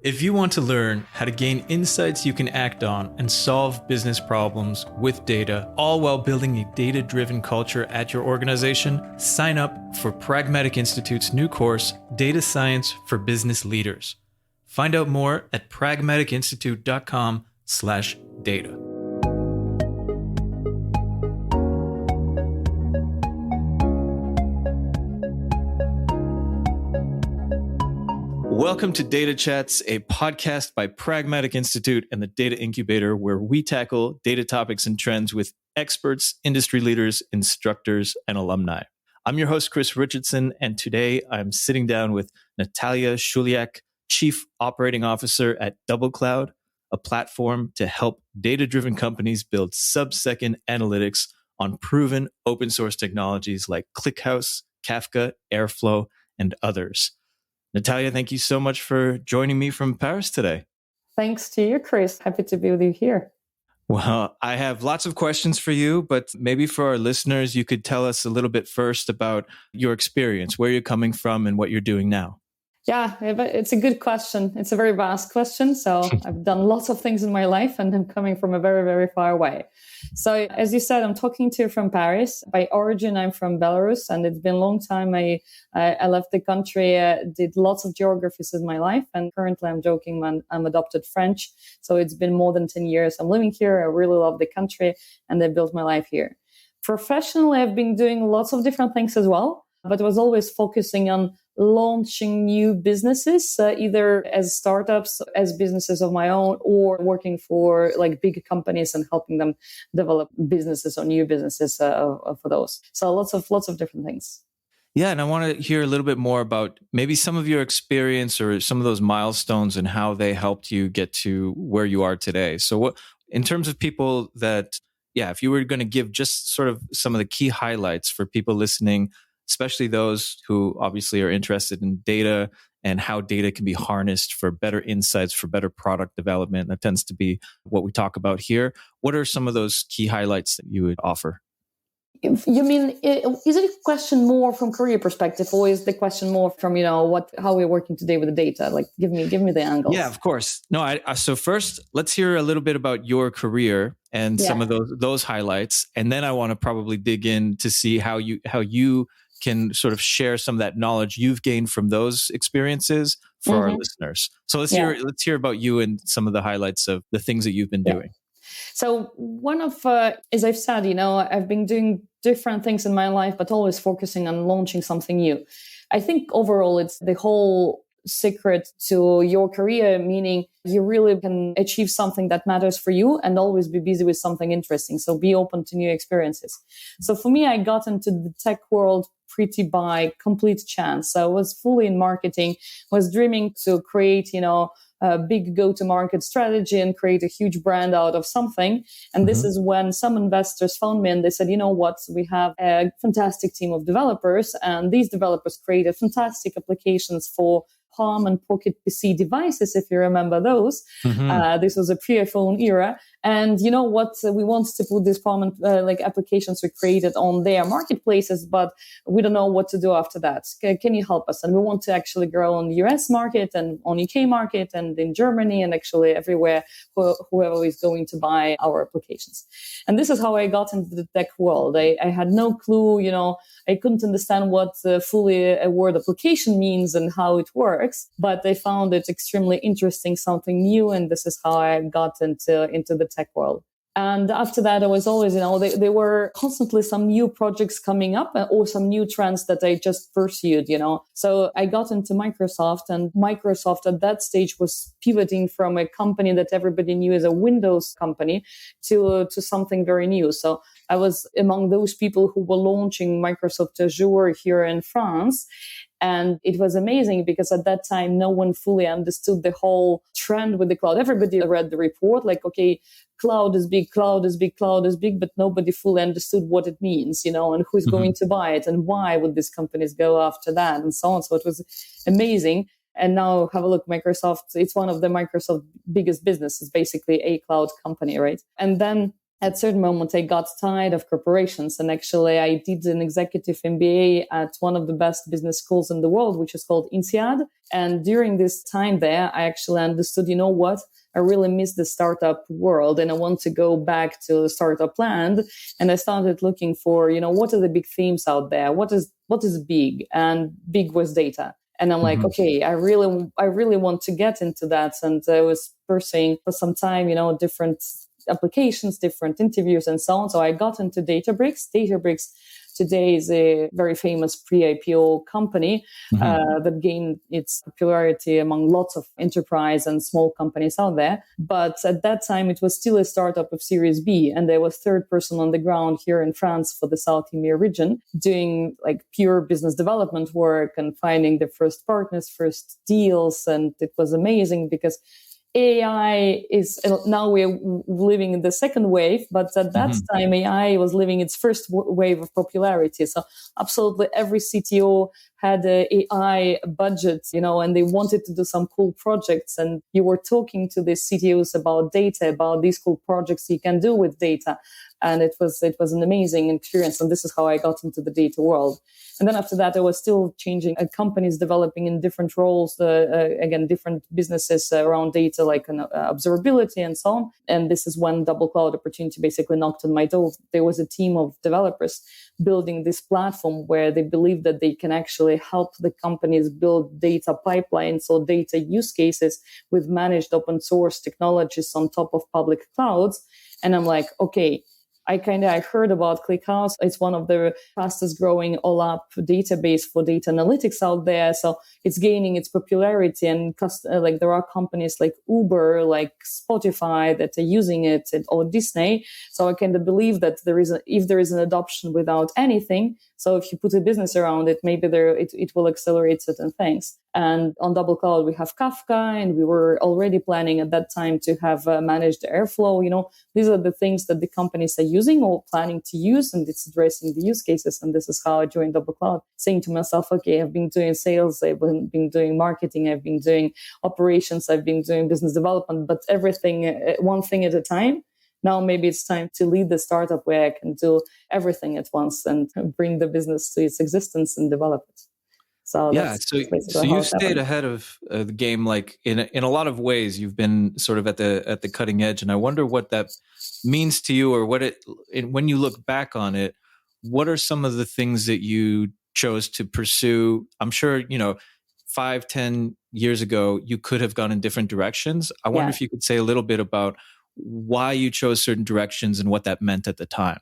If you want to learn how to gain insights you can act on and solve business problems with data, all while building a data-driven culture at your organization, sign up for Pragmatic Institute's new course, Data Science for Business Leaders. Find out more at pragmaticinstitute.com/data. Welcome to Data Chats, a podcast by Pragmatic Institute and the Data Incubator, where we tackle data topics and trends with experts, industry leaders, instructors, and alumni. I'm your host, Chris Richardson, and today I'm sitting down with Natalia Shuliak, Chief Operating Officer at DoubleCloud, a platform to help data-driven companies build sub-second analytics on proven open source technologies like ClickHouse, Kafka, Airflow, and others. Natalia, thank you so much for joining me from Paris today. Thanks to you, Chris. Happy to be with you here. Well, I have lots of questions for you, but maybe for our listeners, you could tell us a little bit first about your experience, where you're coming from and what you're doing now. Yeah, it's a good question. It's a very vast question. So I've done lots of things in my life and I'm coming from a very, very far away. So as you said, I'm talking to you from Paris. By origin, I'm from Belarus, and it's been a long time. I left the country, did lots of geographies in my life. And currently I'm joking, I'm adopted French. So it's been more than 10 years. I'm living here. I really love the country and I built my life here. Professionally, I've been doing lots of different things as well, but was always focusing on launching new businesses, either as startups, as businesses of my own, or working for like big companies and helping them develop businesses or new businesses for those. So lots of different things. Yeah, and I want to hear a little bit more about maybe some of your experience or some of those milestones and how they helped you get to where you are today. So what, in terms of people that, if you were going to give just sort of some of the key highlights for people listening, especially those who obviously are interested in data and how data can be harnessed for better insights, for better product development. That tends to be what we talk about here. What are some of those key highlights that you would offer? You mean, is it a question more from career perspective, or is the question more from, how we're working today with the data? Like, give me the angles. Yeah, of course. No, so first, let's hear a little bit about your career and some of those highlights. And then I want to probably dig in to see how you can sort of share some of that knowledge you've gained from those experiences for our listeners. So let's hear about you and some of the highlights of the things that you've been doing. So one of, as I've said, I've been doing different things in my life, but always focusing on launching something new. I think overall, it's the whole secret to your career, meaning you really can achieve something that matters for you and always be busy with something interesting. So be open to new experiences. So for me, I got into the tech world pretty by complete chance. So I was fully in marketing, was dreaming to create, a big go-to-market strategy and create a huge brand out of something. And this is when some investors found me and they said, you know what, we have a fantastic team of developers, and these developers created fantastic applications for Palm and Pocket PC devices, if you remember those. This was a pre-iPhone era. And you know what? We want to put these Palm and applications we created on their marketplaces, but we don't know what to do after that. Can you help us? And we want to actually grow on the US market and on UK market and in Germany and actually everywhere, whoever is going to buy our applications. And this is how I got into the tech world. I had no clue, I couldn't understand what fully a word application means and how it works, but I found it extremely interesting, something new, and this is how I got into the tech world. And after that, I was always, there were constantly some new projects coming up or some new trends that I just pursued, So I got into Microsoft, and Microsoft at that stage was pivoting from a company that everybody knew as a Windows company to something very new. So I was among those people who were launching Microsoft Azure here in France. And it was amazing because at that time, no one fully understood the whole trend with the cloud. Everybody read the report like, okay, cloud is big, but nobody fully understood what it means, and who's going to buy it and why would these companies go after that and so on. So it was amazing. And now have a look, Microsoft, it's one of the Microsoft biggest businesses, basically a cloud company, right? And then at a certain moment, I got tired of corporations. And actually, I did an executive MBA at one of the best business schools in the world, which is called INSEAD. And during this time there, I actually understood, you know what? I really miss the startup world and I want to go back to the startup land. And I started looking for, what are the big themes out there? What is big? And big was data. And I'm like, okay, I really want to get into that. And I was pursuing for some time, different applications, different interviews and so on. So I got into Databricks. Databricks today is a very famous pre-IPO company that gained its popularity among lots of enterprise and small companies out there. But at that time, it was still a startup of Series B. And there was third person on the ground here in France for the South EMEA region doing like pure business development work and finding the first partners, first deals. And it was amazing because AI is now we're living in the second wave, but at that time, AI was living its first wave of popularity. So absolutely every CTO had an AI budget, and they wanted to do some cool projects. And you were talking to these CTOs about data, about these cool projects you can do with data. And it was an amazing experience. And this is how I got into the data world. And then after that, I was still changing companies, developing in different roles, again, different businesses around data, like observability and so on. And this is when DoubleCloud opportunity basically knocked on my door. There was a team of developers building this platform where they believe that they can actually help the companies build data pipelines or data use cases with managed open source technologies on top of public clouds. And I'm like, okay, I heard about ClickHouse. It's one of the fastest growing all-up database for data analytics out there. So it's gaining its popularity, and like there are companies like Uber, like Spotify that are using it, or Disney. So I kind of believe that if there is an adoption without anything, so if you put a business around it, maybe it will accelerate certain things. And on DoubleCloud, we have Kafka, and we were already planning at that time to have managed Airflow. These are the things that the companies are using or planning to use, and it's addressing the use cases. And this is how I joined DoubleCloud, saying to myself, okay, I've been doing sales, I've been doing marketing, I've been doing operations, I've been doing business development, but everything, one thing at a time. Now maybe it's time to lead the startup where I can do everything at once and bring the business to its existence and develop it. So so you've stayed ahead of the game, like in a lot of ways. You've been sort of at the cutting edge, and I wonder what that means to you, or when you look back on it, what are some of the things that you chose to pursue? I'm sure 5-10 years ago you could have gone in different directions. I wonder if you could say a little bit about why you chose certain directions and what that meant at the time.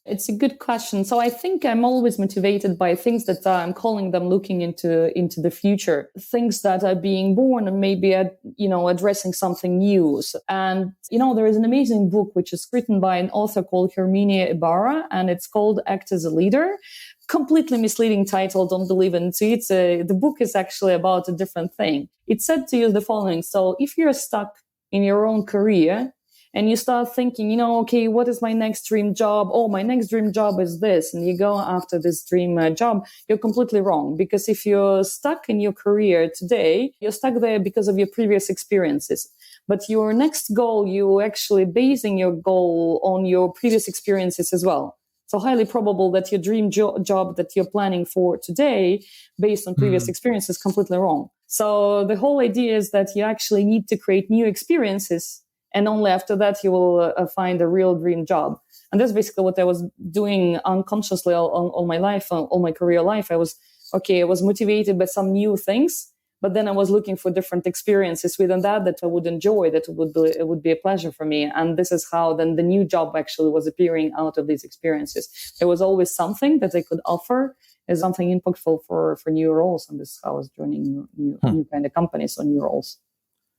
It's a good question. So I think I'm always motivated by things that I'm calling them looking into the future, things that are being born and maybe, addressing something new. And, there is an amazing book, which is written by an author called Herminia Ibarra, and it's called Act as a Leader. Completely misleading title. Don't believe it. The book is actually about a different thing. It said to you the following. So if you're stuck in your own career, and you start thinking, okay, what is my next dream job? Oh, my next dream job is this. And you go after this dream job, you're completely wrong. Because if you're stuck in your career today, you're stuck there because of your previous experiences. But your next goal, you're actually basing your goal on your previous experiences as well. So highly probable that your dream job that you're planning for today, based on previous experiences, is completely wrong. So the whole idea is that you actually need to create new experiences, and only after that you will find a real dream job. And that's basically what I was doing unconsciously all my life, all my career life. I was motivated by some new things, but then I was looking for different experiences within that I would enjoy, that it would be a pleasure for me. And this is how then the new job actually was appearing out of these experiences. There was always something that I could offer as something impactful for new roles. And this is how I was joining new kind of companies or new roles.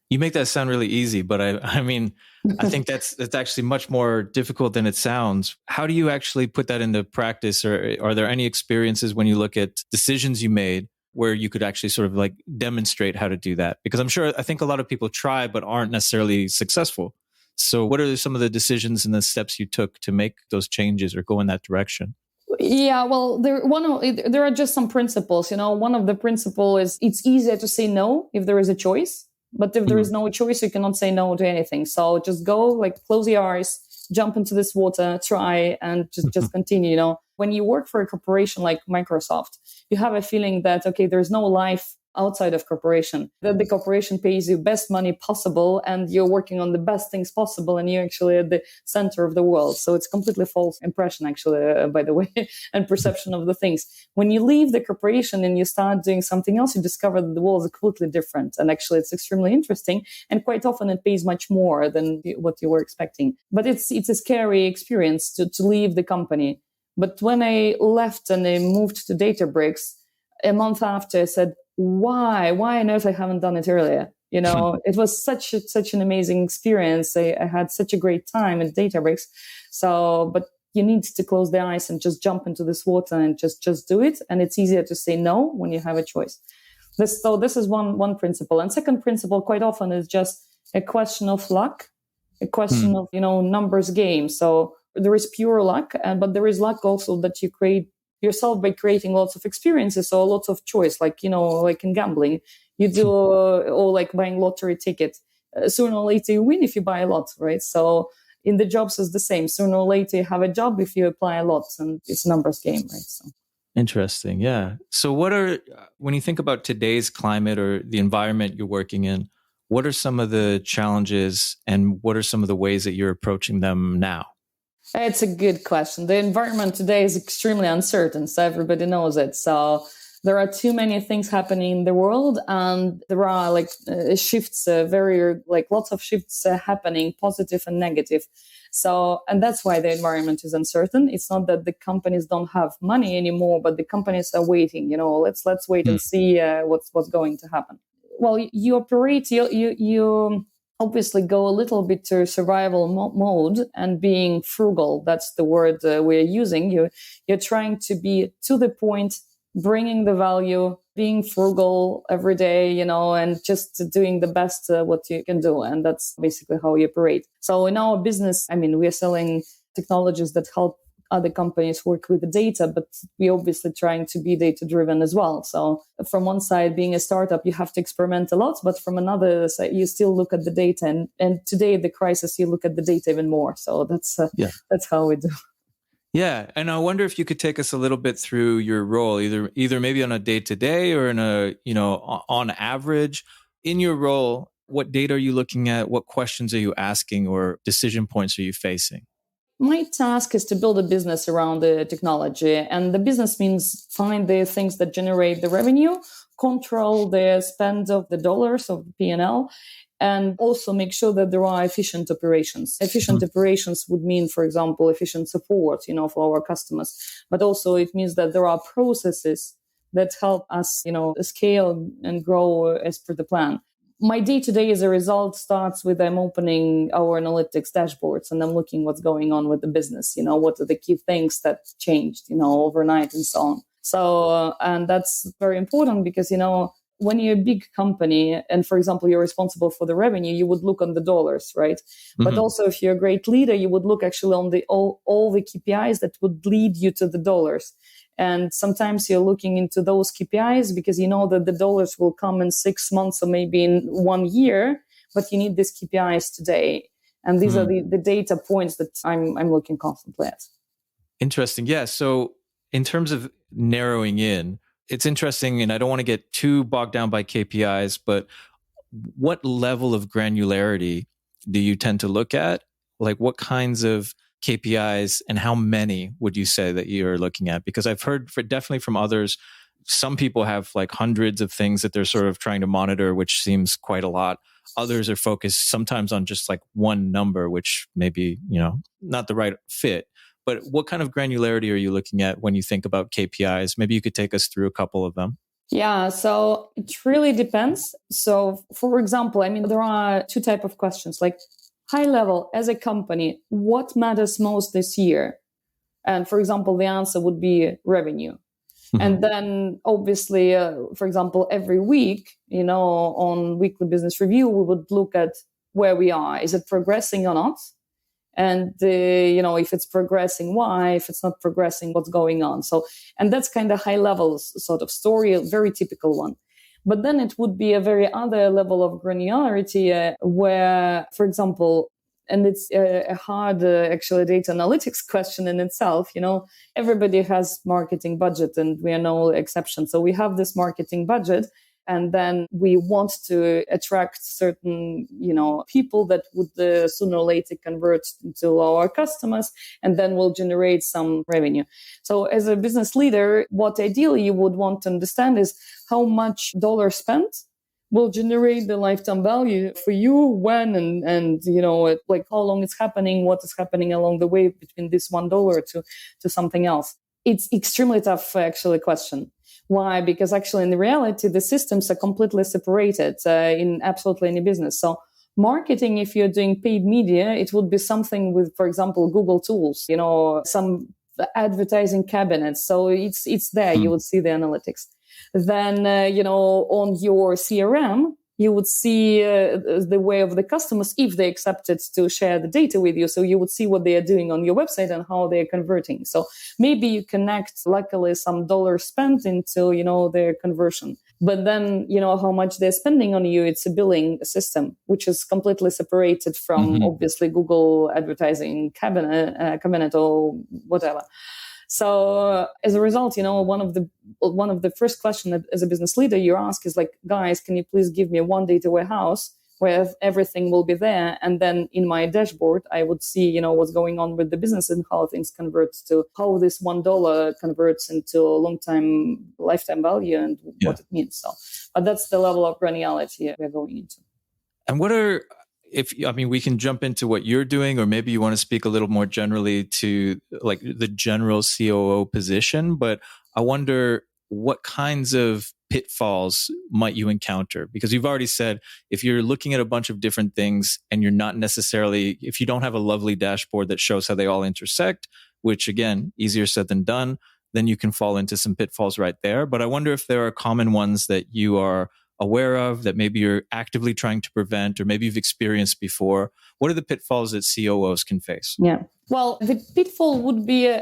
You make that sound really easy, but I mean, I think that's actually much more difficult than it sounds. How do you actually put that into practice? Or are there any experiences when you look at decisions you made where you could actually sort of like demonstrate how to do that? Because I think a lot of people try, but aren't necessarily successful. So what are some of the decisions and the steps you took to make those changes or go in that direction? Yeah, well, there are just some principles. One of the principles is it's easier to say no if there is a choice. But if there is no choice, you cannot say no to anything. So just go, close your eyes, jump into this water, try, and just continue. When you work for a corporation like Microsoft, you have a feeling that, okay, there's no life outside of corporation, that the corporation pays you best money possible and you're working on the best things possible and you're actually at the center of the world. So it's completely false impression, actually, by the way, and perception of the things. When you leave the corporation and you start doing something else, you discover that the world is completely different. And actually, it's extremely interesting. And quite often it pays much more than what you were expecting. But it's a scary experience to leave the company. But when I left and I moved to Databricks, a month after, I said, why on earth I haven't done it earlier? It was such an amazing experience. I had such a great time at Databricks. So, but you need to close the eyes and just jump into this water and just do it. And it's easier to say no when you have a choice. This is one principle. And second principle quite often is just a question of luck, a question of, numbers game. So there is pure luck, but there is luck also that you create yourself by creating lots of experiences or lots of choice, like in gambling, you do, or like buying lottery ticket. Sooner or later you win if you buy a lot, right? So in the jobs is the same. Sooner or later you have a job if you apply a lot, and it's a numbers game, right? So. Interesting. Yeah. So when you think about today's climate or the environment you're working in, what are some of the challenges and what are some of the ways that you're approaching them now? It's a good question. The environment today is extremely uncertain, so everybody knows it. So there are too many things happening in the world, and there are shifts, lots of shifts happening, positive and negative. So, and that's why the environment is uncertain. It's not that the companies don't have money anymore, but the companies are waiting. Let's wait and see what's going to happen. Well, you operate, you obviously go a little bit to survival mode and being frugal. That's the word we're using. You're trying to be to the point, bringing the value, being frugal every day, and just doing the best what you can do. And that's basically how you operate. So in our business, we're selling technologies that help other companies work with the data, but we're obviously trying to be data driven as well. So from one side, being a startup, you have to experiment a lot, but from another side, you still look at the data. And today, the crisis, you look at the data even more. So that's how we do. Yeah. And I wonder if you could take us a little bit through your role, either maybe on a day-to-day or in a, on average. In your role, what data are you looking at? What questions are you asking, or decision points are you facing? My task is to build a business around the technology. And the business means find the things that generate the revenue, control the spend of the dollars of the P&L, and also make sure that there are efficient operations. Efficient operations would mean, for example, efficient support, for our customers. But also it means that there are processes that help us, scale and grow as per the plan. My day-to-day as a result starts with I'm opening our analytics dashboards and I'm looking what's going on with the business, what are the key things that changed, overnight and so on. So, and that's very important because, when you're a big company and, for example, you're responsible for the revenue, you would look on the dollars, right? Mm-hmm. But also if you're a great leader, you would look actually on all the KPIs that would lead you to the dollars. And sometimes you're looking into those KPIs because you know that the dollars will come in 6 months or maybe in 1 year, but you need these KPIs today. And these are the data points that I'm looking constantly at. Interesting. Yeah. So in terms of narrowing in, it's interesting, and I don't want to get too bogged down by KPIs, but what level of granularity do you tend to look at? Like what kinds of KPIs and how many would you say that you're looking at? Because I've heard definitely from others, some people have like hundreds of things that they're sort of trying to monitor, which seems quite a lot. Others are focused sometimes on just like one number, which may be, not the right fit. But what kind of granularity are you looking at when you think about KPIs? Maybe you could take us through a couple of them. Yeah, so it really depends. So for example, there are two types of questions, like high level as a company, what matters most this year? And for example, the answer would be revenue. Mm-hmm. And then obviously, for example, every week, on weekly business review, we would look at where we are. Is it progressing or not? And, if it's progressing, why? If it's not progressing, what's going on? So, and that's kind of high level sort of story, a very typical one. But then it would be a very other level of granularity where, for example, And it's a hard, actually, data analytics question in itself. Everybody has marketing budget, and we are no exception. So we have this marketing budget, and then we want to attract certain, people that would sooner or later convert into our customers, and then will generate some revenue. So as a business leader, what ideally you would want to understand is how much dollar spent will generate the lifetime value for you, when, and like how long it's happening, what is happening along the way between this $1 to something else. It's extremely tough, actually, question. Why? Because actually, in the reality, the systems are completely separated in absolutely any business. So marketing, if you're doing paid media, it would be something with, for example, Google tools, some advertising cabinets. So it's there. You would see the analytics. Then, on your CRM, you would see the way of the customers if they accepted to share the data with you. So you would see what they are doing on your website and how they are converting. So maybe you connect, luckily, some dollars spent into, their conversion. But then, how much they're spending on you, it's a billing system, which is completely separated from, obviously, Google advertising cabinet or whatever. So as a result, one of the first questions as a business leader you ask is like, guys, can you please give me one data warehouse where everything will be there? And then in my dashboard, I would see, what's going on with the business and how things convert to how this $1 converts into a lifetime value and what it means. So, but that's the level of granularity we're going into. And we can jump into what you're doing, or maybe you want to speak a little more generally to like the general COO position, but I wonder what kinds of pitfalls might you encounter? Because you've already said, if you're looking at a bunch of different things and you're not necessarily, if you don't have a lovely dashboard that shows how they all intersect, which again, easier said than done, then you can fall into some pitfalls right there. But I wonder if there are common ones that you are aware of that maybe you're actively trying to prevent, or maybe you've experienced before. What are the pitfalls that COOs can face? Yeah. Well, the pitfall would be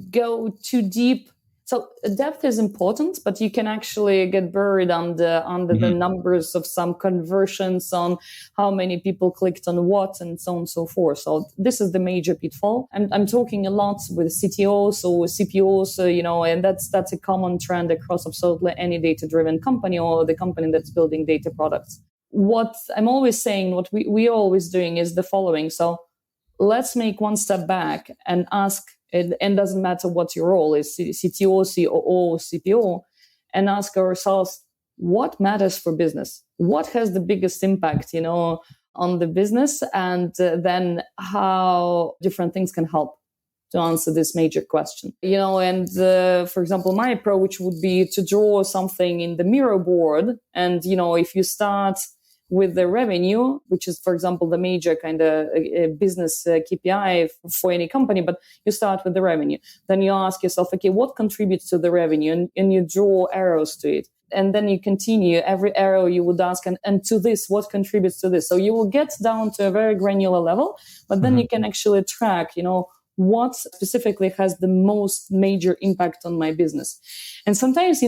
go too deep. So depth is important, but you can actually get buried under the numbers of some conversions on how many people clicked on what and so on and so forth. So this is the major pitfall. I'm talking a lot with CTOs or CPOs, and that's a common trend across absolutely any data-driven company or the company that's building data products. What I'm always saying, what we're always doing is the following. So let's make one step back and ask, and doesn't matter what your role is, CTO, COO, CPO, and ask ourselves, what matters for business? What has the biggest impact, on the business? And then how different things can help to answer this major question. For example, my approach would be to draw something in the mirror board. And, if you start with the revenue, which is, for example, the major kind of business KPI for any company, but you start with the revenue. Then you ask yourself, okay, what contributes to the revenue? And you draw arrows to it. And then you continue every arrow you would ask, and to this, what contributes to this? So you will get down to a very granular level, but then you can actually track, what specifically has the most major impact on my business. And sometimes,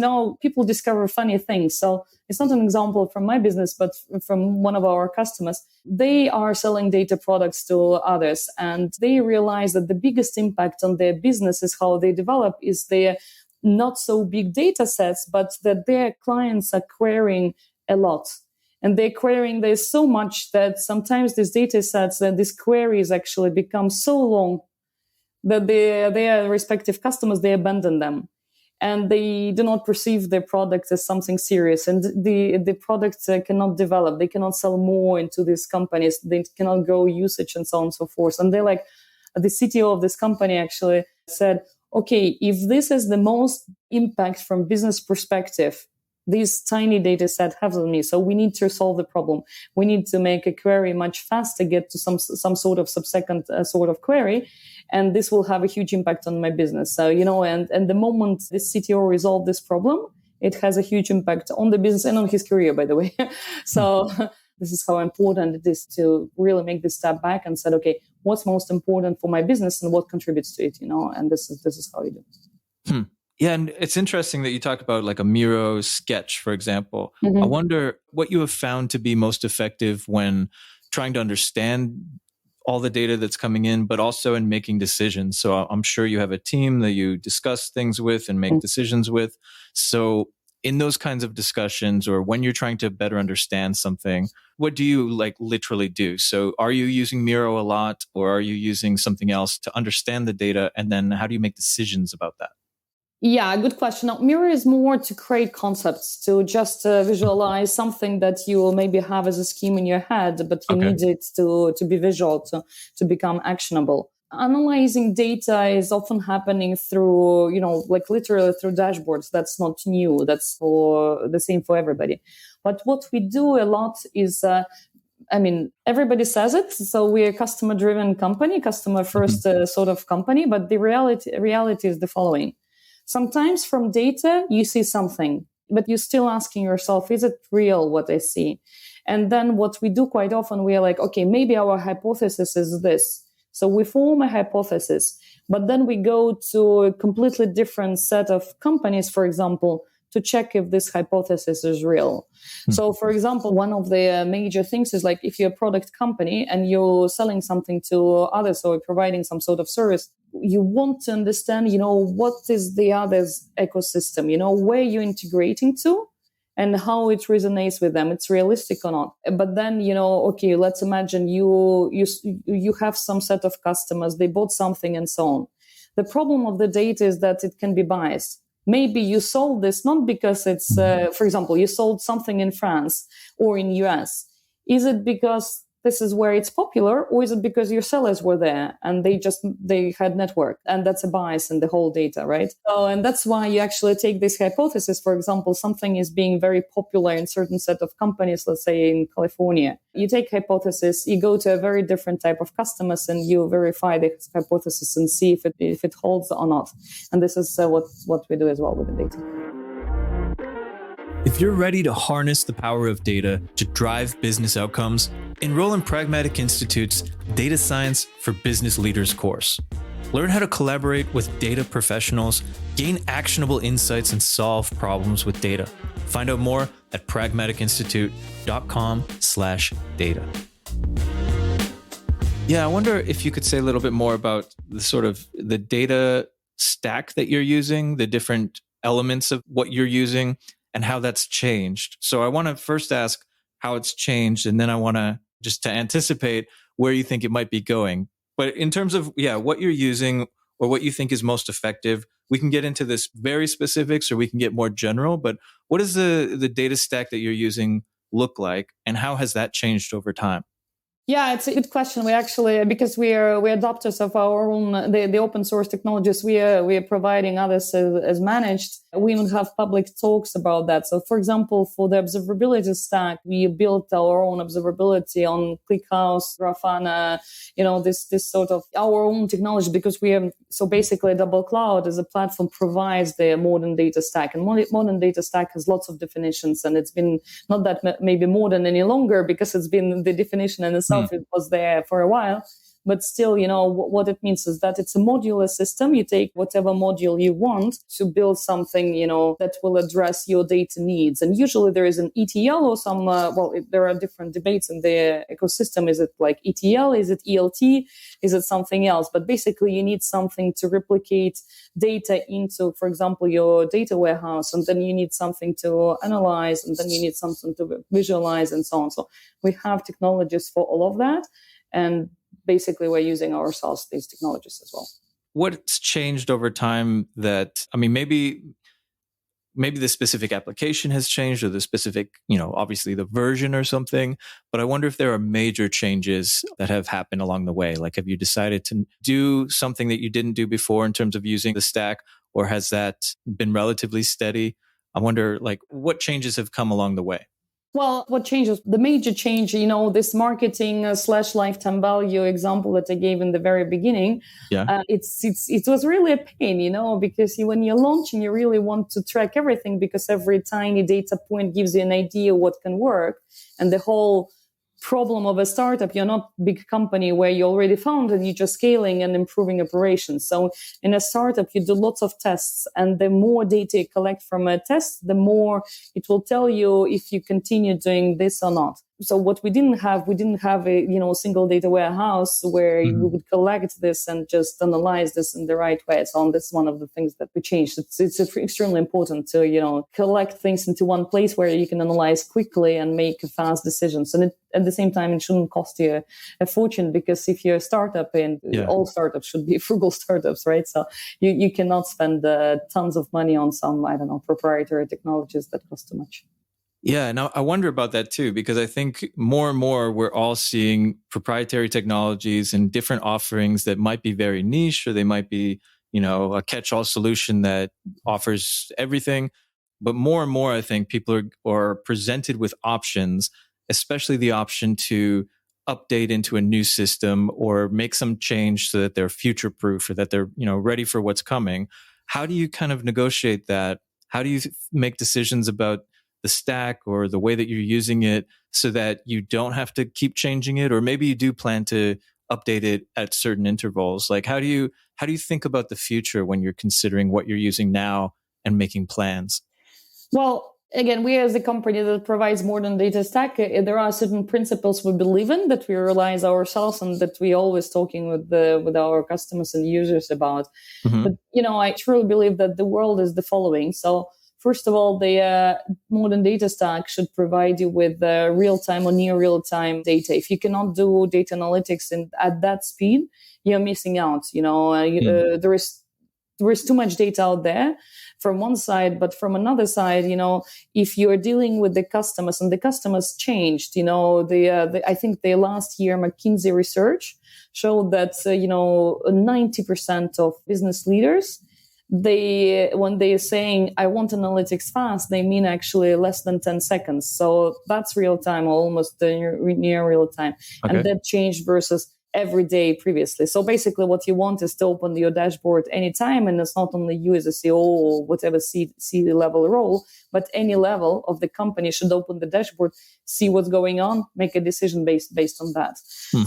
people discover funny things. So it's not an example from my business, but from one of our customers. They are selling data products to others, and they realize that the biggest impact on their business is how they develop is their not so big data sets, but that their clients are querying a lot. And they're querying this so much that sometimes these data sets and these queries actually become so long that their respective customers, they abandon them. And they do not perceive their product as something serious. And the product cannot develop. They cannot sell more into these companies. They cannot grow usage and so on and so forth. And they're like, the CTO of this company actually said, okay, if this is the most impact from business perspective, this tiny data set has on me. So we need to solve the problem. We need to make a query much faster, get to some sort of subsequent sort of query. And this will have a huge impact on my business. So, and the moment this CTO resolved this problem, it has a huge impact on the business and on his career, by the way. So this is how important it is to really make this step back and said, okay, what's most important for my business and what contributes to it, and this is how you do. Yeah, and it's interesting that you talked about like a Miro sketch, for example. I wonder what you have found to be most effective when trying to understand all the data that's coming in, but also in making decisions. So I'm sure you have a team that you discuss things with and make decisions with. So in those kinds of discussions, or when you're trying to better understand something, what do you like literally do? So are you using Miro a lot, or are you using something else to understand the data? And then how do you make decisions about that? Yeah, good question. Now, Miro is more to create concepts, to just visualize something that you maybe have as a scheme in your head, but you need it to be visual, to become actionable. Analyzing data is often happening through, like literally through dashboards. That's not new. That's for the same for everybody. But what we do a lot is, everybody says it. So we're a customer-driven company, customer-first sort of company. But the reality is the following. Sometimes from data, you see something, but you're still asking yourself, is it real what I see? And then what we do quite often, we are like, okay, maybe our hypothesis is this. So we form a hypothesis, but then we go to a completely different set of companies, for example, to check if this hypothesis is real. So, for example, one of the major things is like if you're a product company and you're selling something to others or providing some sort of service, you want to understand, what is the other's ecosystem, where you're integrating to and how it resonates with them. It's realistic or not. But then, okay, let's imagine you have some set of customers, they bought something and so on. The problem of the data is that it can be biased. Maybe you sold this not because it's, for example, you sold something in France or in US. Is it because this is where it's popular, or is it because your sellers were there and they had network? And that's a bias in the whole data, right? So, and that's why you actually take this hypothesis. For example, something is being very popular in certain set of companies, let's say in California. You take hypothesis, you go to a very different type of customers and you verify the hypothesis and see if it holds or not. And this is what we do as well with the data. If you're ready to harness the power of data to drive business outcomes, enroll in Pragmatic Institute's Data Science for Business Leaders course. Learn how to collaborate with data professionals, gain actionable insights, and solve problems with data. Find out more at pragmaticinstitute.com/data. Yeah, I wonder if you could say a little bit more about the sort of the data stack that you're using, the different elements of what you're using, and how that's changed. So I want to first ask how it's changed, and then I want to just to anticipate where you think it might be going. But in terms of, what you're using or what you think is most effective, we can get into this very specifics or we can get more general, but what does the data stack that you're using look like, and how has that changed over time? Yeah, it's a good question. We actually, because we're adopters of our own the open source technologies, we are providing others as managed. We even have public talks about that. So, for example, for the observability stack, we built our own observability on ClickHouse, Grafana, this sort of our own technology, because we have, so basically DoubleCloud as a platform provides the modern data stack, and modern data stack has lots of definitions, and it's been not that maybe modern any longer because it's been the definition in itself. It was there for a while. But still, what it means is that it's a modular system. You take whatever module you want to build something, that will address your data needs. And usually there is an ETL or some, there are different debates in the ecosystem. Is it like ETL? Is it ELT? Is it something else? But basically you need something to replicate data into, for example, your data warehouse. And then you need something to analyze, and then you need something to visualize, and so on. So we have technologies for all of that. And basically we're using ourselves these technologies as well. What's changed over time that, maybe the specific application has changed, or the specific, obviously the version or something, but I wonder if there are major changes that have happened along the way. Like, have you decided to do something that you didn't do before in terms of using the stack, or has that been relatively steady? I wonder, what changes have come along the way? Well, what changes? The major change, this marketing / lifetime value example that I gave in the very beginning. Yeah. It was really a pain, because when you're launching, you really want to track everything, because every tiny data point gives you an idea what can work. And the whole problem of a startup, you're not a big company where you already found and you're just scaling and improving operations. So in a startup, you do lots of tests, and the more data you collect from a test, the more it will tell you if you continue doing this or not. So what we didn't have a single data warehouse where we would collect this and just analyze this in the right way. So that's one of the things that we changed. It's extremely important to collect things into one place where you can analyze quickly and make fast decisions. And at the same time, it shouldn't cost you a fortune, because if you're a startup, and all startups should be frugal startups, right? So you cannot spend tons of money on some, proprietary technologies that cost too much. Yeah, and I wonder about that too, because I think more and more we're all seeing proprietary technologies and different offerings that might be very niche, or they might be, a catch-all solution that offers everything. But more and more, I think people are presented with options, especially the option to update into a new system or make some change so that they're future-proof, or that they're, ready for what's coming. How do you kind of negotiate that? How do you make decisions about the stack or the way that you're using it so that you don't have to keep changing it? Or maybe you do plan to update it at certain intervals. Like, how do you think about the future when you're considering what you're using now and making plans? Well, again, we as a company that provides more than data stack, there are certain principles we believe in that we realize ourselves and that we always talking with our customers and users about. But, I truly believe that the world is the following. So first of all, the modern data stack should provide you with real-time or near real-time data. If you cannot do data analytics at that speed, you're missing out. There is too much data out there from one side, but from another side, if you're dealing with the customers and the customers changed, I think the last year McKinsey research showed that 90% of business leaders, when they're saying, I want analytics fast, they mean actually less than 10 seconds. So that's real time, almost near real time. Okay. And that changed versus every day previously. So basically what you want is to open your dashboard anytime. And it's not only you as a CEO or whatever C-level role, but any level of the company should open the dashboard, see what's going on, make a decision based on that.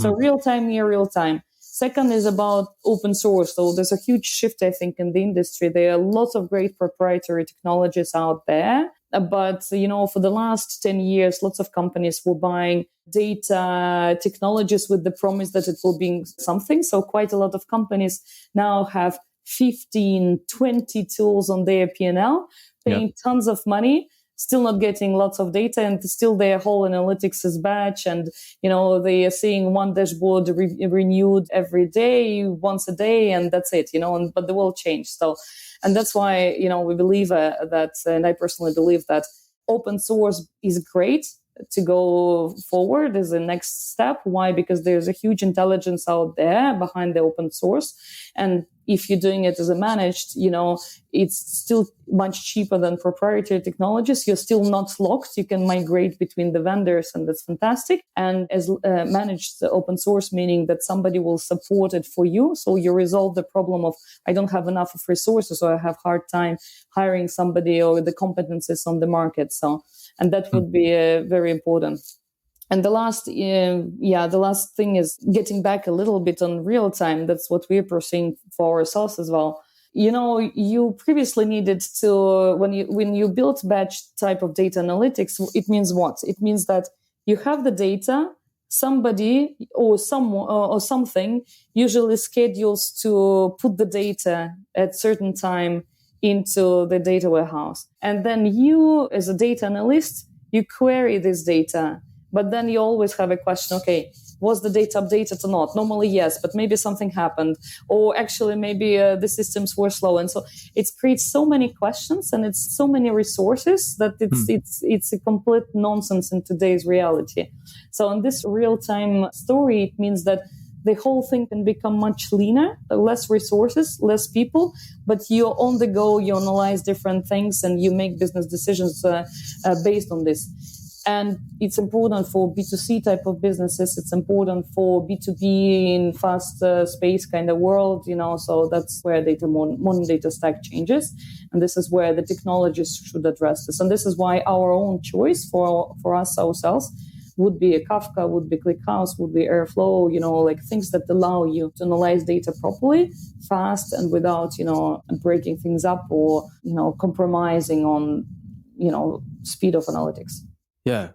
So real time, near real time. Second is about open source. So there's a huge shift, I think, in the industry. There are lots of great proprietary technologies out there. But, for the last 10 years, lots of companies were buying data technologies with the promise that it will be something. So quite a lot of companies now have 15, 20 tools on their P&L, paying tons of money, still not getting lots of data, and still their whole analytics is batch. And, they are seeing one dashboard renewed every day, once a day, and that's it, but the world changed. So, and that's why, we believe that, and I personally believe that open source is great to go forward as a next step. Why? Because there's a huge intelligence out there behind the open source. And if you're doing it as a managed, it's still much cheaper than proprietary technologies. You're still not locked. You can migrate between the vendors, and that's fantastic. And as managed open source, meaning that somebody will support it for you. So you resolve the problem of, I don't have enough of resources, or I have hard time hiring somebody, or the competencies on the market. So, and that would be very important. And the last thing is getting back a little bit on real time. That's what we're pursuing for ourselves as well. You previously needed to, when you built batch type of data analytics, it means what? It means that you have the data, somebody or someone or something usually schedules to put the data at certain time into the data warehouse. And then you, as a data analyst, you query this data. But then you always have a question, okay, was the data updated or not? Normally, yes, but maybe something happened. Or actually, maybe the systems were slow. And so it creates so many questions, and it's so many resources that it's a complete nonsense in today's reality. So in this real-time story, it means that the whole thing can become much leaner, less resources, less people, but you're on the go, you analyze different things, and you make business decisions based on this. And it's important for B2C type of businesses. It's important for B2B in fast space kind of world, so that's where modern data stack changes. And this is where the technologies should address this. And this is why our own choice for us ourselves would be a Kafka, would be ClickHouse, would be Airflow, like things that allow you to analyze data properly, fast, and without, breaking things up or, compromising on, speed of analytics. Yeah.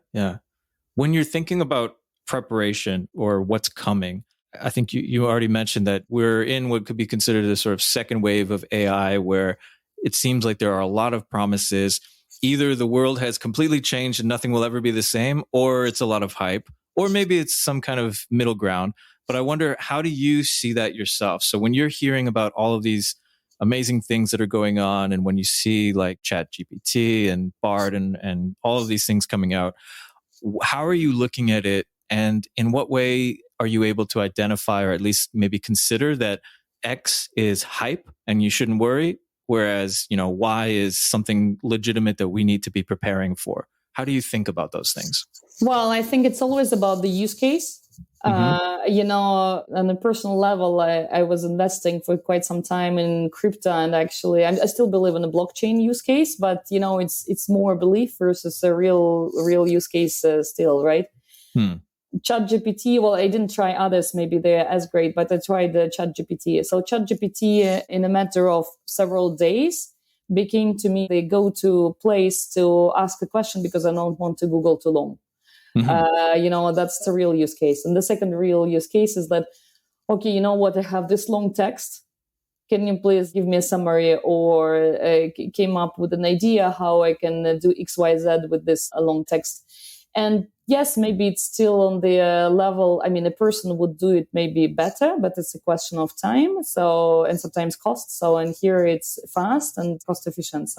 When you're thinking about preparation or what's coming, I think you already mentioned that we're in what could be considered a sort of second wave of AI, where it seems like there are a lot of promises. Either the world has completely changed and nothing will ever be the same, or it's a lot of hype, or maybe it's some kind of middle ground. But I wonder, how do you see that yourself? So when you're hearing about all of these amazing things that are going on, and when you see like ChatGPT and Bard and all of these things coming out, how are you looking at it? And in what way are you able to identify, or at least maybe consider, that X is hype and you shouldn't worry, whereas, Y is something legitimate that we need to be preparing for? How do you think about those things? Well, I think it's always about the use case. On a personal level, I was investing for quite some time in crypto, and actually, I still believe in the blockchain use case, but it's more belief versus a real use case still, right? ChatGPT, well, I didn't try others, maybe they're as great, but I tried the ChatGPT. So ChatGPT, in a matter of several days, became to me the go-to place to ask a question because I don't want to Google too long. That's the real use case. And the second real use case is that, okay, you know what, I have this long text. Can you please give me a summary, or came up with an idea how I can do X, Y, Z with this long text? And yes, maybe it's still on the level. I mean, a person would do it maybe better, but it's a question of time. So, and sometimes cost. So, and here it's fast and cost efficient.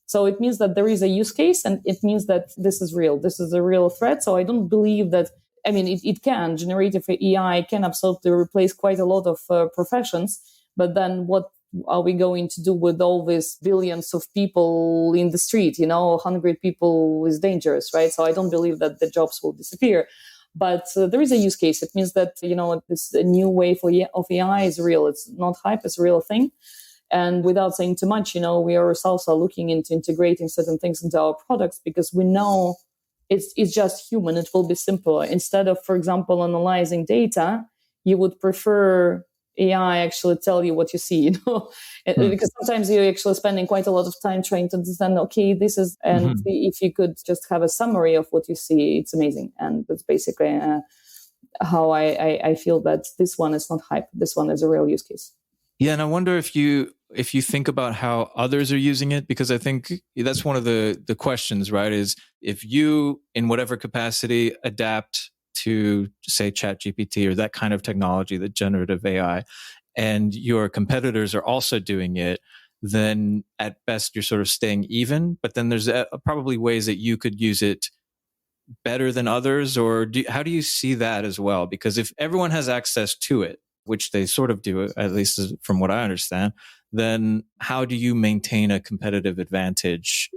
So it means that there is a use case, and it means that this is real. This is a real threat. So I don't believe that, it can, generative AI can absolutely replace quite a lot of professions. But then what are we going to do with all these billions of people in the street? 100 people is dangerous, right? So I don't believe that the jobs will disappear. But there is a use case. It means that, this new wave of AI is real. It's not hype, it's a real thing. And without saying too much, we ourselves are looking into integrating certain things into our products because we know it's just human. It will be simpler. Instead of, for example, analyzing data, you would prefer AI actually tell you what you see, because sometimes you're actually spending quite a lot of time trying to understand, okay, this is, and if you could just have a summary of what you see, it's amazing. And that's basically how I feel that this one is not hype. This one is a real use case. Yeah, and I wonder if you think about how others are using it, because I think that's one of the questions, right? Is if you, in whatever capacity, adapt to, say, ChatGPT or that kind of technology, the generative AI, and your competitors are also doing it, then at best you're sort of staying even. But then there's probably ways that you could use it better than others, or how do you see that as well? Because if everyone has access to it, which they sort of do, at least from what I understand, then how do you maintain a competitive advantage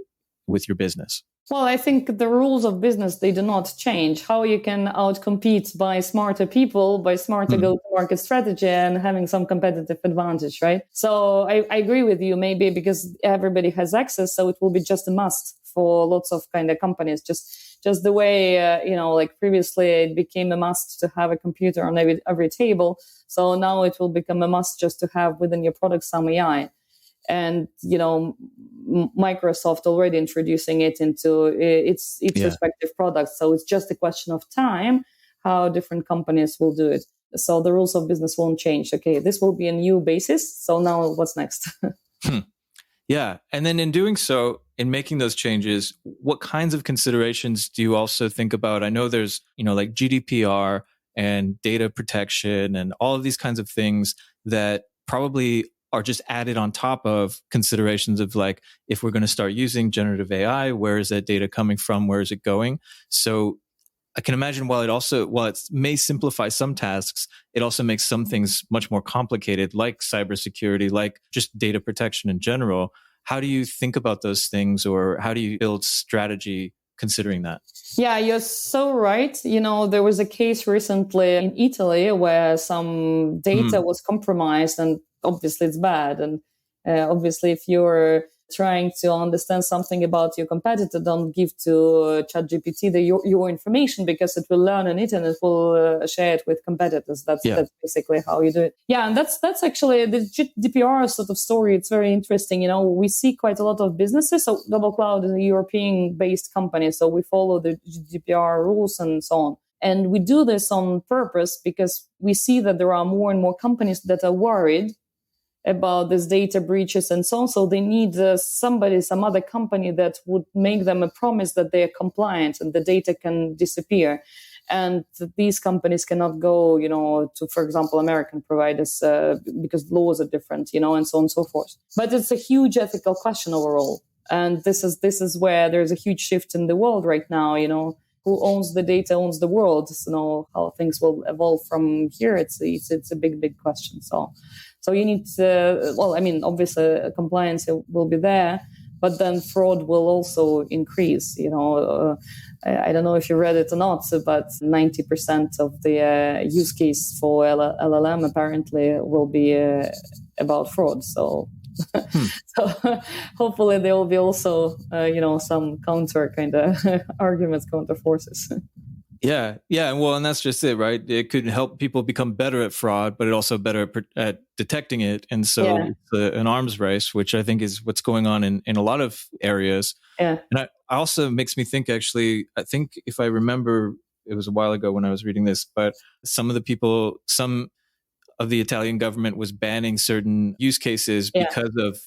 with your business? Well, I think the rules of business, they do not change. How you can outcompete by smarter people, by smarter go-to-market strategy and having some competitive advantage, right? So I agree with you, maybe because everybody has access, so it will be just a must for lots of kind of companies. Just the way, like previously it became a must to have a computer on every table. So now it will become a must just to have within your product some AI. And, Microsoft already introducing it into its respective products. So it's just a question of time how different companies will do it. So the rules of business won't change. Okay, this will be a new basis. So now what's next? Yeah. And then in doing so, in making those changes, what kinds of considerations do you also think about? I know there's, like GDPR and data protection and all of these kinds of things that probably are just added on top of considerations of like, if we're going to start using generative AI, where is that data coming from? Where is it going? So I can imagine while it may simplify some tasks, it also makes some things much more complicated, like cybersecurity, like just data protection in general. How do you think about those things, or how do you build strategy considering that? Yeah, you're so right. There was a case recently in Italy where some data was compromised, and obviously it's bad. And obviously, if you're trying to understand something about your competitor, don't give to ChatGPT your information, because it will learn on it and it will share it with competitors. That's basically how you do it. Yeah, and that's actually the GDPR sort of story. It's very interesting. We see quite a lot of businesses. So DoubleCloud is a European-based company, so we follow the GDPR rules and so on. And we do this on purpose because we see that there are more and more companies that are worried about these data breaches and so on. So they need some other company that would make them a promise that they are compliant and the data can disappear. And these companies cannot go, to, for example, American providers because laws are different, and so on and so forth. But it's a huge ethical question overall. And this is where there's a huge shift in the world right now, Who owns the data owns the world. So how things will evolve from here, it's a big question. So you need to, obviously compliance will be there, but then fraud will also increase. I don't know if you read it or not, but 90% of the use case for LLM apparently will be about fraud. So hopefully there will be also, some counter kind of arguments, counter forces. Yeah. Well, and that's just it, right? It could help people become better at fraud, but it also better at detecting it. And so it's an arms race, which I think is what's going on in a lot of areas. Yeah. And it also makes me think, actually, I think if I remember, it was a while ago when I was reading this, but some of the Italian government was banning certain use cases because of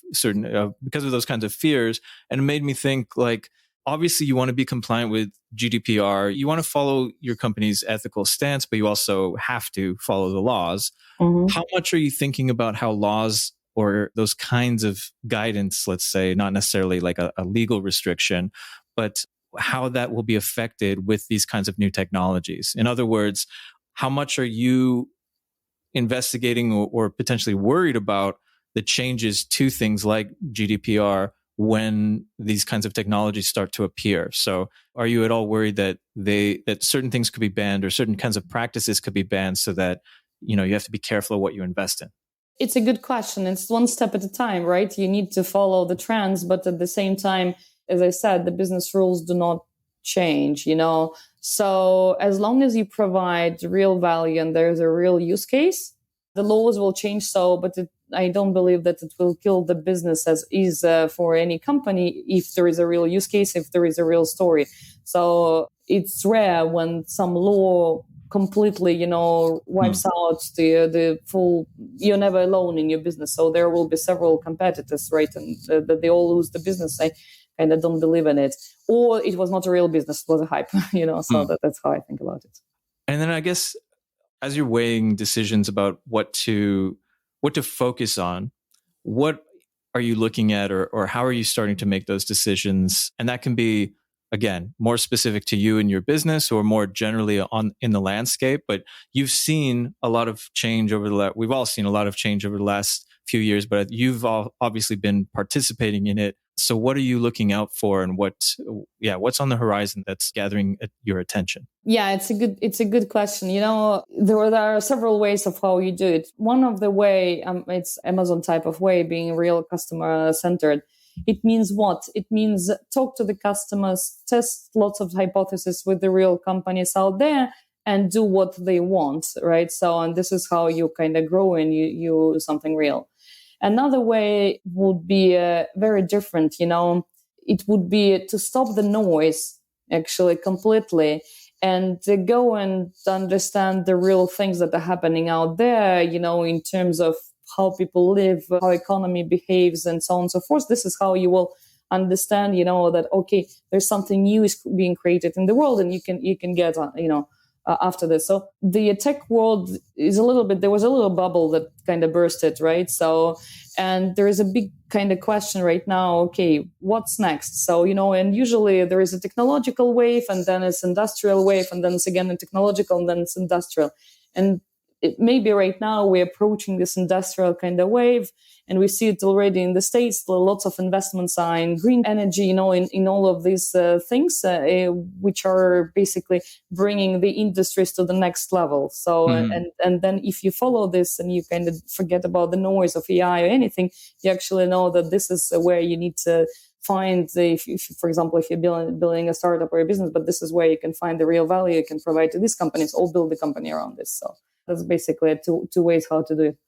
those kinds of fears. And it made me think, like, obviously you want to be compliant with GDPR. You want to follow your company's ethical stance, but you also have to follow the laws. Mm-hmm. How much are you thinking about how laws or those kinds of guidance, let's say, not necessarily like a legal restriction, but how that will be affected with these kinds of new technologies? In other words, how much are you investigating or potentially worried about the changes to things like GDPR when these kinds of technologies start to appear? So are you at all worried that certain things could be banned or certain kinds of practices could be banned so that, you have to be careful of what you invest in? It's a good question. It's one step at a time, right? You need to follow the trends, but at the same time, as I said, the business rules do not change, So as long as you provide real value and there's a real use case, the laws will change. But I don't believe that it will kill the business as is for any company if there is a real use case, if there is a real story. So it's rare when some law completely, wipes out the full, you're never alone in your business. So there will be several competitors, right? And that they all lose the business. I kind of don't believe in it. Or it was not a real business, it was a hype, so that's how I think about it. And then I guess as you're weighing decisions about what to focus on, what are you looking at or how are you starting to make those decisions? And that can be, again, more specific to you and your business or more generally in the landscape. But you've seen a lot of change we've all seen a lot of change over the last few years, but you've all obviously been participating in it. So what are you looking out for and what's on the horizon that's gathering your attention? Yeah, it's a good question. There are several ways of how you do it. One of the way, it's Amazon type of way, being real customer centered. It means what? It means talk to the customers, test lots of hypotheses with the real companies out there and do what they want, right? So, and this is how you kind of grow and you do something real. Another way would be very different, it would be to stop the noise actually completely and to go and understand the real things that are happening out there, in terms of how people live, how economy behaves, and so on and so forth. This is how you will understand, that, okay, there's something new is being created in the world and you can get, after this. So the tech world is there was a little bubble that kind of bursted, right? So, and there is a big kind of question right now, okay, what's next? So, and usually there is a technological wave and then it's industrial wave and then it's again a technological and then it's industrial. And maybe right now we're approaching this industrial kind of wave, and we see it already in the States. Lots of investments are in green energy, in all of these things, which are basically bringing the industries to the next level. So, and then if you follow this and you kind of forget about the noise of AI or anything, you actually know that this is where you need to find for example, if you're building a startup or a business, but this is where you can find the real value you can provide to these companies, or build the company around this. So that's basically two ways how to do it.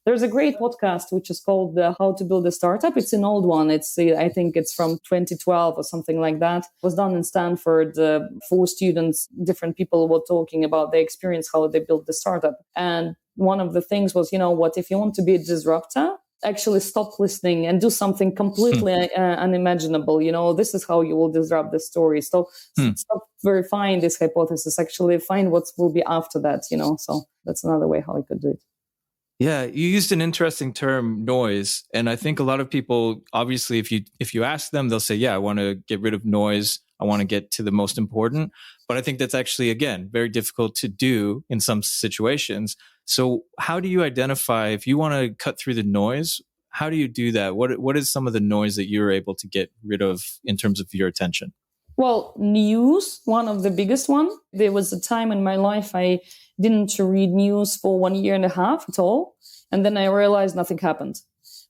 There's a great podcast which is called How to Build a Startup. It's an old one. I think it's from 2012 or something like that. It was done in Stanford. 4 students, different people were talking about their experience, how they built the startup. And one of the things was, if you want to be a disruptor, actually stop listening and do something completely unimaginable. This is how you will disrupt the story. So stop verifying this hypothesis, actually find what will be after that, So that's another way how I could do it. Yeah, you used an interesting term, noise. And I think a lot of people, obviously, if you ask them, they'll say, yeah, I want to get rid of noise. I want to get to the most important. But I think that's actually, again, very difficult to do in some situations. So how do you identify, if you want to cut through the noise, how do you do that? What is some of the noise that you're able to get rid of in terms of your attention? Well, news, one of the biggest one. There was a time in my life I didn't read news for 1.5 years at all. And then I realized nothing happened.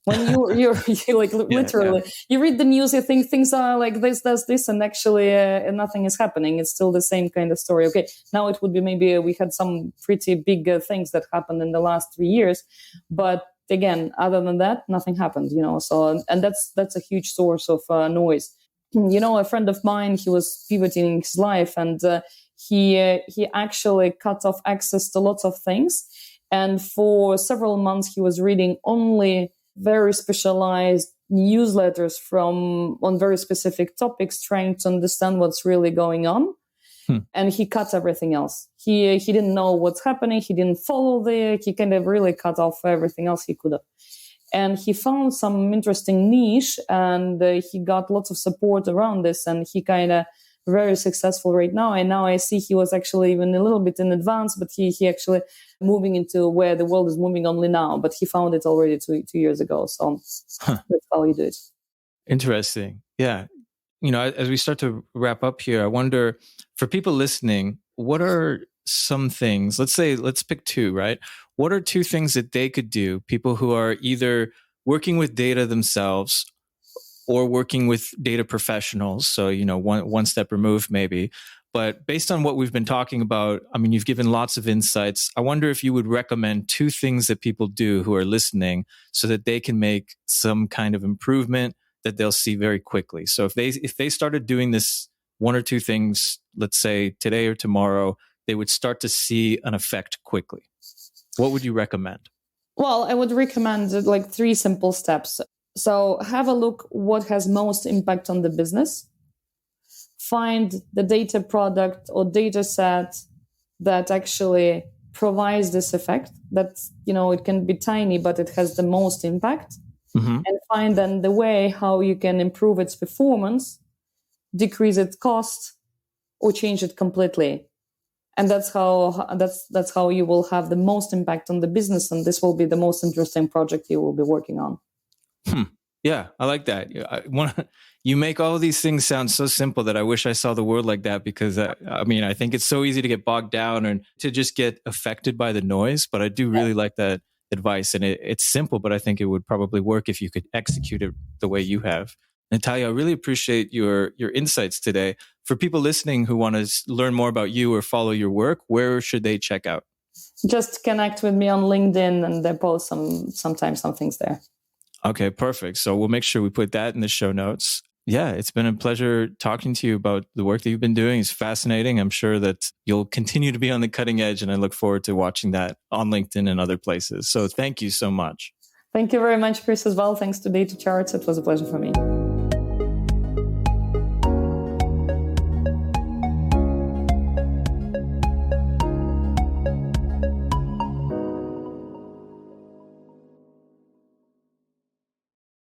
When you're like literally, you read the news, you think things are like this, and actually nothing is happening. It's still the same kind of story. Okay, now it would be maybe we had some pretty big things that happened in the last 3 years, but again, other than that, nothing happened. So and that's a huge source of noise. A friend of mine, he was pivoting in his life, and he actually cut off access to lots of things, and for several months he was reading only very specialized newsletters on very specific topics, trying to understand what's really going on. And he cut everything else. He didn't know what's happening. He didn't follow he kind of really cut off everything else he could have. And he found some interesting niche, and he got lots of support around this, and he kind of very successful right now. And now I see he was actually even a little bit in advance, but he actually moving into where the world is moving only now, but he found it already two years ago. So that's how you do it. Interesting. Yeah. As we start to wrap up here, I wonder, for people listening, what are some things, let's pick 2, right? What are 2 things that they could do, people who are either working with data themselves or working with data professionals? So, one step removed maybe. But based on what we've been talking about, I mean, you've given lots of insights. I wonder if you would recommend 2 things that people do who are listening so that they can make some kind of improvement that they'll see very quickly. So if they started doing this 1 or 2 things, let's say today or tomorrow, they would start to see an effect quickly. What would you recommend? Well, I would recommend 3 simple steps. So have a look what has most impact on the business. Find the data product or data set that actually provides this effect. That's, it can be tiny, but it has the most impact. And find then the way how you can improve its performance, decrease its cost, or change it completely. And that's how you will have the most impact on the business, and this will be the most interesting project you will be working on. Yeah, I like that. You make all of these things sound so simple that I wish I saw the world like that, because I think it's so easy to get bogged down and to just get affected by the noise. But I do really like that advice, and it's simple, but I think it would probably work if you could execute it the way you have. Natalia, I really appreciate your insights today. For people listening who want to learn more about you or follow your work, where should they check out? Just connect with me on LinkedIn, and I post sometimes some things there. Okay, perfect. So we'll make sure we put that in the show notes. Yeah, it's been a pleasure talking to you about the work that you've been doing. It's fascinating. I'm sure that you'll continue to be on the cutting edge, and I look forward to watching that on LinkedIn and other places. So thank you so much. Thank you very much, Chris, as well. Thanks to Data Charts. It was a pleasure for me.